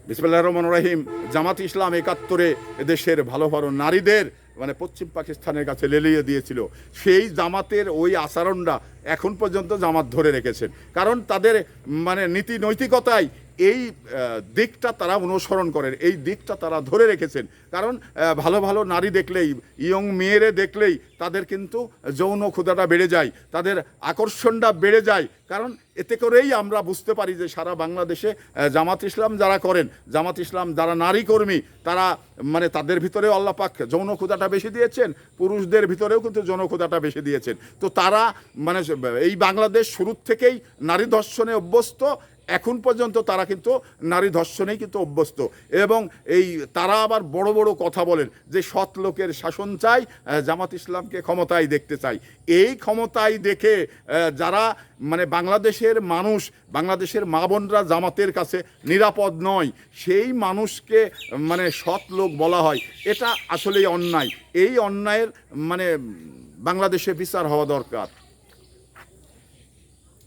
বিসমিল্লাহির রহমানির রহিম। জামাত ইসলাম ৭১-এ এদেশের ভালো ভালো নারীদের মানে পশ্চিম পাকিস্তানের কাছে লেলিয়ে দিয়েছিল। সেই জামাতের ওই আচরণটা এখন পর্যন্ত জামাত ধরে রেখেছেন, কারণ তাদের মানে নীতি নৈতিকতায় এই দিকটা তারা অনুসরণ করেন, এই দিকটা তারা ধরে রেখেছেন। কারণ ভালো ভালো নারী দেখলেই, ইয়ং মেয়েরে দেখলেই তাদের কিন্তু যৌন ক্ষুধাটা বেড়ে যায়, তাদের আকর্ষণটা বেড়ে যায়। কারণ এতে করেই আমরা বুঝতে পারি যে সারা বাংলাদেশে জামাত ইসলাম যারা করেন, জামাত ইসলাম যারা নারী কর্মী, তারা মানে তাদের ভিতরেও আল্লাহ পাক যৌন ক্ষুধাটা বেশি দিয়েছেন, পুরুষদের ভিতরেও কিন্তু যৌন ক্ষুধাটা বেশি দিয়েছেন। তো তারা মানে এই বাংলাদেশ শুরুর থেকেই নারী ধর্ষণে অভ্যস্ত, এখন পর্যন্ত তারা কিন্তু নারী ধর্ষণেই কিন্তু অভ্যস্ত। এবং এই তারা আবার বড় বড় কথা বলেন যে সৎ লোকের শাসন চাই, জামাত ইসলামকে ক্ষমতায় দেখতে চাই। এই ক্ষমতায় দেখে যারা মানে বাংলাদেশের মানুষ, বাংলাদেশের মা বোনরা জামাতের কাছে নিরাপদ নয়, সেই মানুষকে মানে সৎ লোক বলা হয়, এটা আসলেই অন্যায়। এই অন্যায়ের মানে বাংলাদেশে বিচার হওয়া দরকার।